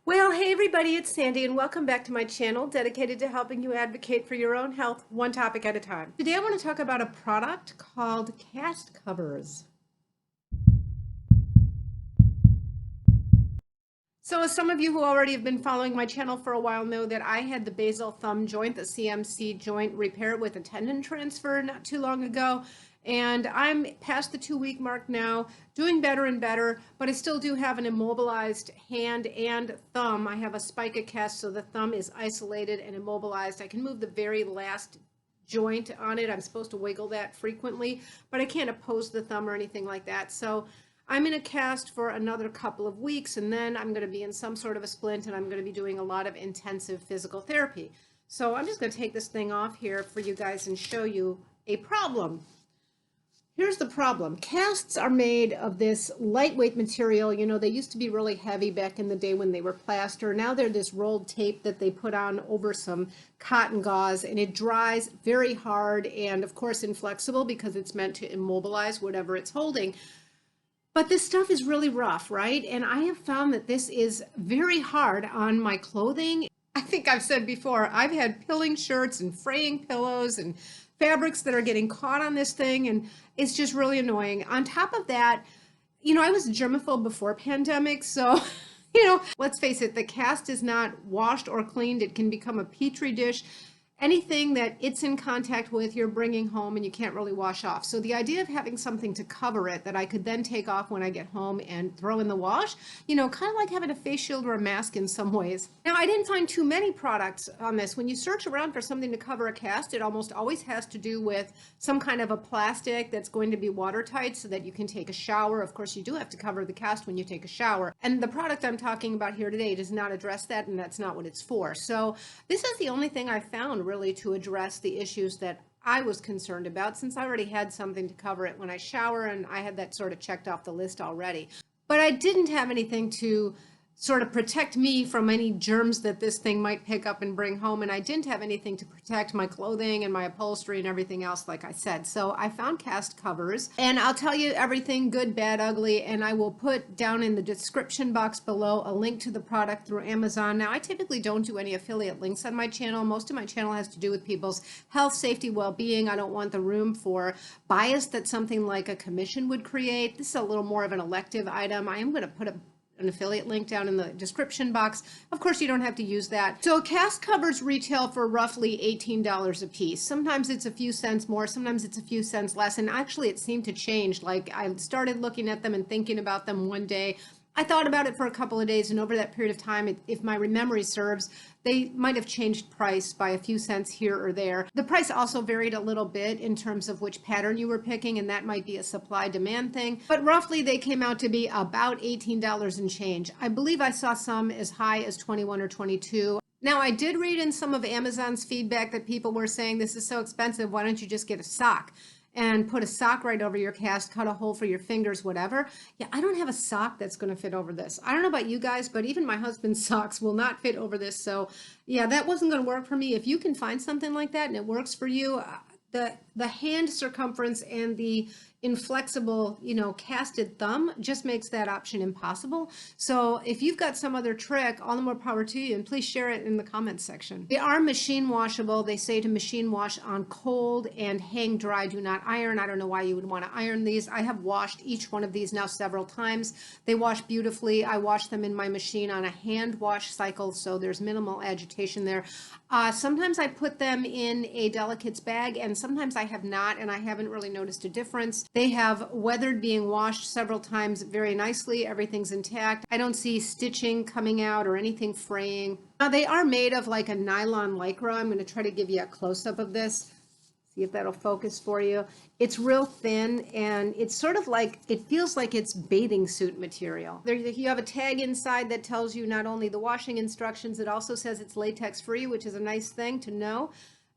Well, hey everybody, it's Sandy and welcome back to my channel dedicated to helping you advocate for your own health one topic at a time. Today I want to talk about a product called CastCoverz. So as some of you who already have been following my channel for a while know that I had the basal thumb joint, the CMC joint repair with a tendon transfer not too long ago. And I'm past the 2-week mark now, doing better and better, but I still do have an immobilized hand and thumb. I have a spica cast, so the thumb is isolated and immobilized. I can move the very last joint on it. I'm supposed to wiggle that frequently, but I can't oppose the thumb or anything like that. So I'm in a cast for another couple of weeks, and then I'm going to be in some sort of a splint, and I'm going to be doing a lot of intensive physical therapy. So I'm just going to take this thing off here for you guys and show you a problem. Here's the problem. Casts are made of this lightweight material. You know, they used to be really heavy back in the day when they were plaster. Now they're this rolled tape that they put on over some cotton gauze, and it dries very hard and, of course, inflexible because it's meant to immobilize whatever it's holding. But this stuff is really rough, right? And I have found that this is very hard on my clothing. I think I've said before, I've had pilling shirts and fraying pillows and fabrics that are getting caught on this thing, and it's just really annoying. On top of that, you know, I was a germaphobe before pandemic, so let's face it, the cast is not washed or cleaned. It can become a petri dish. Anything that it's in contact with, you're bringing home and you can't really wash off. So the idea of having something to cover it that I could then take off when I get home and throw in the wash, kind of like having a face shield or a mask in some ways. Now, I didn't find too many products on this. When you search around for something to cover a cast, it almost always has to do with some kind of a plastic that's going to be watertight so that you can take a shower. Of course, you do have to cover the cast when you take a shower. And the product I'm talking about here today does not address that, and that's not what it's for. So this is the only thing I found really to address the issues that I was concerned about, since I already had something to cover it when I shower, and I had that sort of checked off the list already. But I didn't have anything to sort of protect me from any germs that this thing might pick up and bring home, and I didn't have anything to protect my clothing and my upholstery and everything else, like I said. So I found CastCoverz, and I'll tell you everything, good, bad, ugly, and I will put down in the description box below a link to the product through Amazon. Now, I typically don't do any affiliate links on my channel. Most of my channel has to do with people's health, safety, well-being. I don't want the room for bias that something like a commission would create. This is a little more of an elective item. I am going to put an affiliate link down in the description box. Of course, you don't have to use that. So CastCoverz retail for roughly $18 a piece. Sometimes it's a few cents more, sometimes it's a few cents less, and actually it seemed to change. Like, I started looking at them and thinking about them one day. I thought about it for a couple of days, and over that period of time, if my memory serves, they might have changed price by a few cents here or there. The price also varied a little bit in terms of which pattern you were picking, and that might be a supply-demand thing. But roughly, they came out to be about $18 and change. I believe I saw some as high as 21 or 22. Now, I did read in some of Amazon's feedback that people were saying, this is so expensive, why don't you just get a sock and put a sock right over your cast, cut a hole for your fingers, whatever. Yeah, I don't have a sock that's going to fit over this. I don't know about you guys, but even my husband's socks will not fit over this. So yeah, that wasn't going to work for me. If you can find something like that and it works for you, the hand circumference and the inflexible, casted thumb just makes that option impossible. So if you've got some other trick, all the more power to you, and please share it in the comments section. They are machine washable. They say to machine wash on cold and hang dry, do not iron. I don't know why you would want to iron these. I have washed each one of these now several times. They wash beautifully. I wash them in my machine on a hand wash cycle, so there's minimal agitation there. Sometimes I put them in a delicates bag, and sometimes I have not, and I haven't really noticed a difference. They have weathered, being washed several times very nicely. Everything's intact. I don't see stitching coming out or anything fraying. Now, they are made of like a nylon lycra. I'm going to try to give you a close-up of this. See if that'll focus for you. It's real thin, and it's sort of like, it feels like it's bathing suit material. There you have a tag inside that tells you not only the washing instructions, it also says it's latex free, which is a nice thing to know.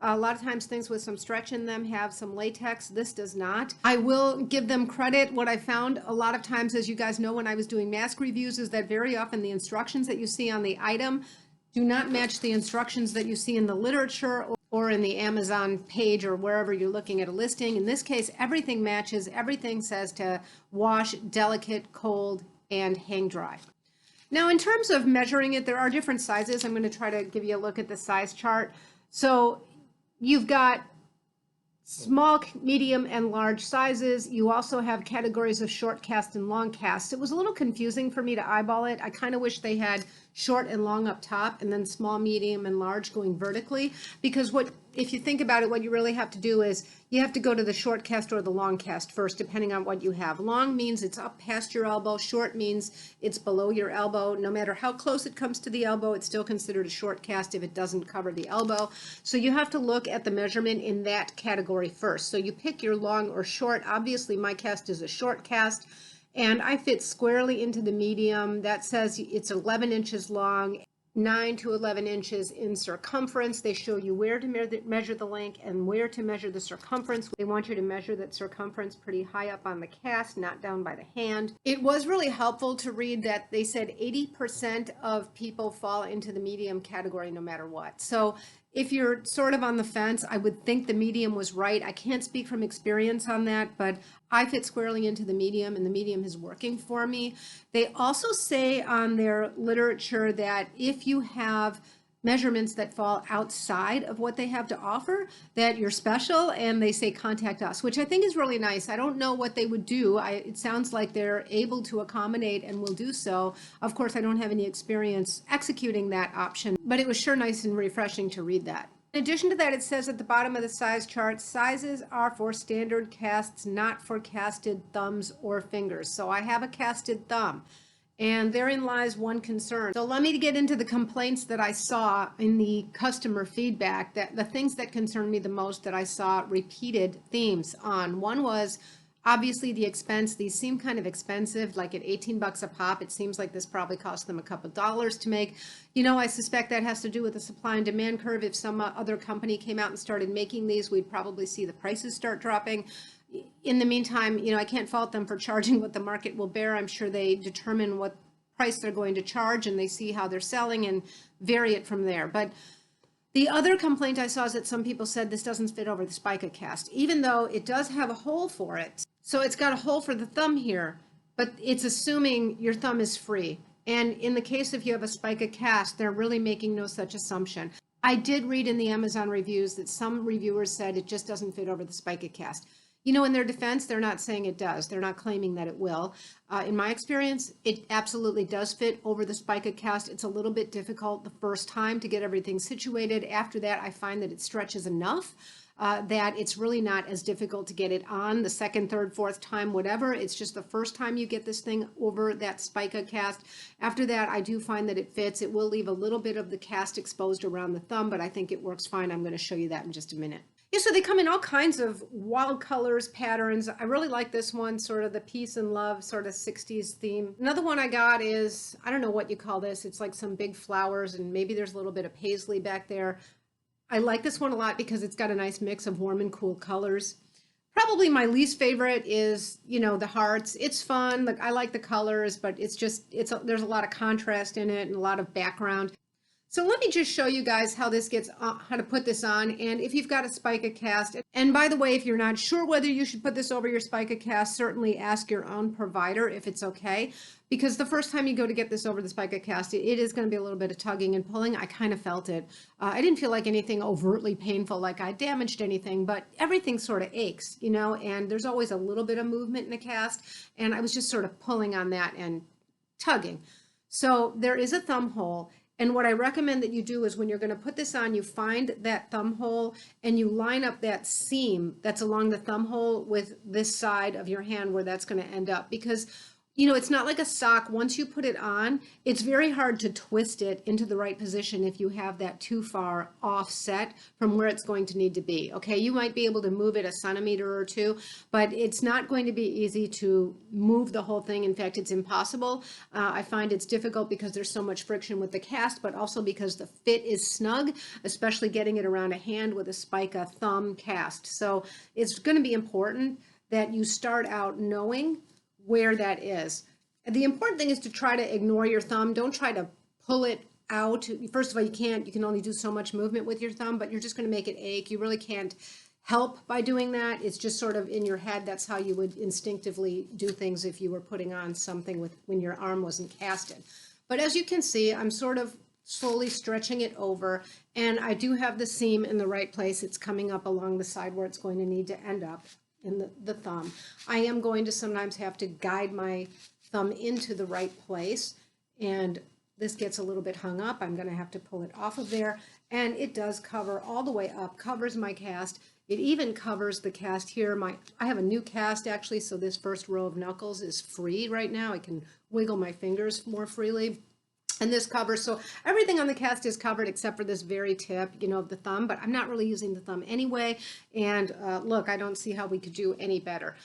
A lot of times things with some stretch in them have some latex. This does not. I will give them credit. What I found a lot of times, as you guys know, when I was doing mask reviews, is that very often the instructions that you see on the item do not match the instructions that you see in the literature or in the Amazon page or wherever you're looking at a listing. In this case, everything matches. Everything says to wash delicate, cold, and hang dry. Now, in terms of measuring it, there are different sizes. I'm going to try to give you a look at the size chart. So you've got small, medium, and large sizes. You also have categories of short cast and long cast. It was a little confusing for me to eyeball it. I kind of wish they had short and long up top and then small, medium, and large going vertically, because if you think about it, what you really have to do is you have to go to the short cast or the long cast first, depending on what you have. Long means it's up past your elbow. Short means it's below your elbow. No matter how close it comes to the elbow, it's still considered a short cast if it doesn't cover the elbow. So you have to look at the measurement in that category first. So you pick your long or short. Obviously, my cast is a short cast, and I fit squarely into the medium. That says it's 11 inches long, 9 to 11 inches in circumference. They show you where to measure the length and where to measure the circumference. They want you to measure that circumference pretty high up on the cast, not down by the hand. It was really helpful to read that they said 80% of people fall into the medium category no matter what. So if you're sort of on the fence, I would think the medium was right. I can't speak from experience on that, but I fit squarely into the medium, and the medium is working for me. They also say on their literature that if you have measurements that fall outside of what they have to offer, that you're special, and they say contact us, which I think is really nice. I don't know what they would do. It sounds like they're able to accommodate and will do so. Of course, I don't have any experience executing that option, but it was sure nice and refreshing to read that. In addition to that, it says at the bottom of the size chart, sizes are for standard casts, not for casted thumbs or fingers. So I have a casted thumb, and therein lies one concern. So let me get into the complaints that I saw in the customer feedback, that the things that concerned me the most that I saw repeated themes on. One was obviously the expense. These seem kind of expensive, like at 18 bucks a pop. It seems like this probably cost them a couple dollars to make. You know, I suspect that has to do with the supply and demand curve. If some other company came out and started making these, we'd probably see the prices start dropping. In the meantime, you know, I can't fault them for charging what the market will bear. I'm sure they determine what price they're going to charge, and they see how they're selling and vary it from there. But the other complaint I saw is that some people said this doesn't fit over the spica cast, even though it does have a hole for it. So it's got a hole for the thumb here, but it's assuming your thumb is free. And in the case if you have a spica cast, they're really making no such assumption. I did read in the Amazon reviews that some reviewers said it just doesn't fit over the spica cast. You know, in their defense, they're not saying it does. They're not claiming that it will. In my experience, it absolutely does fit over the spica cast. It's a little bit difficult the first time to get everything situated. After that, I find that it stretches enough that it's really not as difficult to get it on the second, third, fourth time, whatever. It's just the first time you get this thing over that spica cast. After that, I do find that it fits. It will leave a little bit of the cast exposed around the thumb, but I think it works fine. I'm going to show you that in just a minute. Yeah, so they come in all kinds of wild colors, patterns. I really like this one, sort of the peace and love sort of 60s theme. Another one I got is, I don't know what you call this. It's like some big flowers, and maybe there's a little bit of paisley back there. I like this one a lot because it's got a nice mix of warm and cool colors. Probably my least favorite is, you know, the hearts. It's fun. Like, I like the colors, but it's just, there's a lot of contrast in it and a lot of background. So let me just show you guys how this gets, how to put this on. And if you've got a spica cast, and by the way, if you're not sure whether you should put this over your spica cast, certainly ask your own provider if it's okay. Because the first time you go to get this over the spica cast, it is going to be a little bit of tugging and pulling. I kind of felt it. I didn't feel like anything overtly painful, like I damaged anything, but everything sort of aches, you know, and there's always a little bit of movement in a cast. And I was just sort of pulling on that and tugging. So there is a thumb hole. And what I recommend that you do is when you're going to put this on, you find that thumb hole and you line up that seam that's along the thumb hole with this side of your hand where that's going to end up. Because, you know, it's not like a sock. Once you put it on, it's very hard to twist it into the right position if you have that too far offset from where it's going to need to be. Okay, you might be able to move it a centimeter or two, but it's not going to be easy to move the whole thing. In fact, it's impossible. I find it's difficult because there's so much friction with the cast, but also because the fit is snug, especially getting it around a hand with a spica thumb cast. So it's going to be important that you start out knowing where that is. The important thing is to try to ignore your thumb. Don't try to pull it out. First of all, you can only do so much movement with your thumb, but you're just going to make it ache. You really can't help by doing that. It's just sort of in your head. That's how you would instinctively do things if you were putting on something when your arm wasn't casted. But as you can see, I'm sort of slowly stretching it over, and I do have the seam in the right place. It's coming up along the side where it's going to need to end up in the thumb. I am going to sometimes have to guide my thumb into the right place, and this gets a little bit hung up. I'm going to have to pull it off of there, and it does cover all the way up, covers my cast. It even covers the cast here. I have a new cast actually, so this first row of knuckles is free right now. I can wiggle my fingers more freely. And this covers, so everything on the cast is covered except for this very tip, of the thumb, but I'm not really using the thumb anyway. And look, I don't see how we could do any better.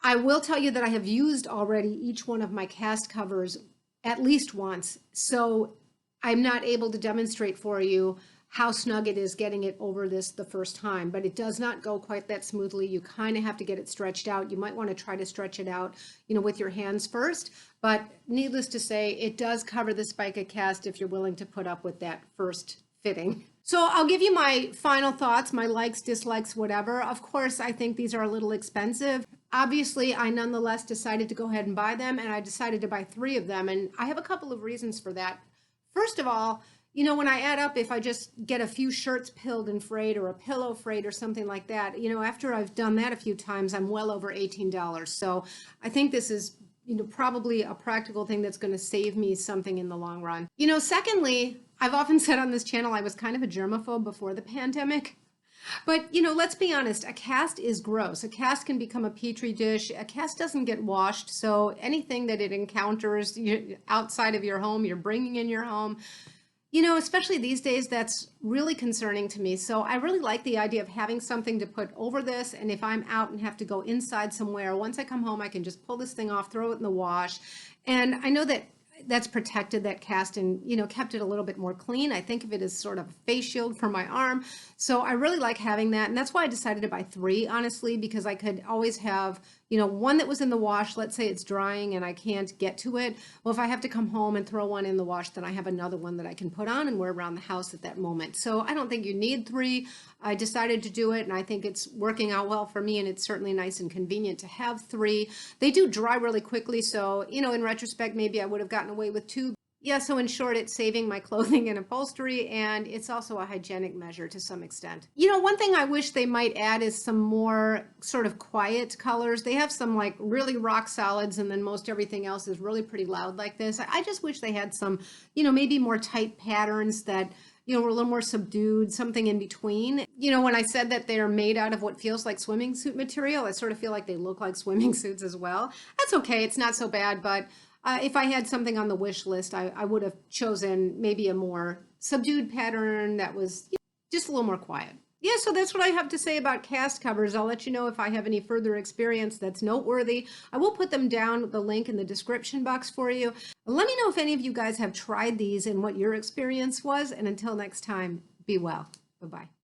I will tell you that I have used already each one of my CastCoverz at least once. So I'm not able to demonstrate for you how snug it is getting it over this the first time, but it does not go quite that smoothly. You kind of have to get it stretched out. You might want to try to stretch it out, with your hands first, but needless to say, it does cover the spica cast if you're willing to put up with that first fitting. So I'll give you my final thoughts, my likes, dislikes, whatever. Of course, I think these are a little expensive. Obviously, I nonetheless decided to go ahead and buy them, and I decided to buy 3 of them, and I have a couple of reasons for that. First of all, when I add up, if I just get a few shirts pilled and frayed or a pillow frayed or something like that, after I've done that a few times, I'm well over $18. So I think this is, probably a practical thing that's going to save me something in the long run. Secondly, I've often said on this channel I was kind of a germaphobe before the pandemic. But, let's be honest, a cast is gross. A cast can become a petri dish. A cast doesn't get washed. So anything that it encounters outside of your home, you're bringing in your home. Especially these days, that's really concerning to me. So I really like the idea of having something to put over this. And if I'm out and have to go inside somewhere, once I come home, I can just pull this thing off, throw it in the wash. And I know that that's protected that cast and, kept it a little bit more clean. I think of it as sort of a face shield for my arm. So I really like having that. And that's why I decided to buy 3, honestly, because I could always have, one that was in the wash. Let's say it's drying and I can't get to it. Well, if I have to come home and throw one in the wash, then I have another one that I can put on and wear around the house at that moment. So I don't think you need 3. I decided to do it, and I think it's working out well for me, and it's certainly nice and convenient to have 3. They do dry really quickly, so, in retrospect, maybe I would have gotten away with 2. Yeah, so in short, it's saving my clothing and upholstery, and it's also a hygienic measure to some extent. One thing I wish they might add is some more sort of quiet colors. They have some like really rock solids, and then most everything else is really pretty loud like this. I just wish they had some, maybe more tight patterns that, were a little more subdued, something in between. When I said that they're made out of what feels like swimming suit material, I sort of feel like they look like swimming suits as well. That's okay, it's not so bad, but if I had something on the wish list, I would have chosen maybe a more subdued pattern that was just a little more quiet. Yeah, so that's what I have to say about CastCoverz. I'll let you know if I have any further experience that's noteworthy. I will put them down, the link in the description box for you. Let me know if any of you guys have tried these and what your experience was. And until next time, be well. Bye-bye.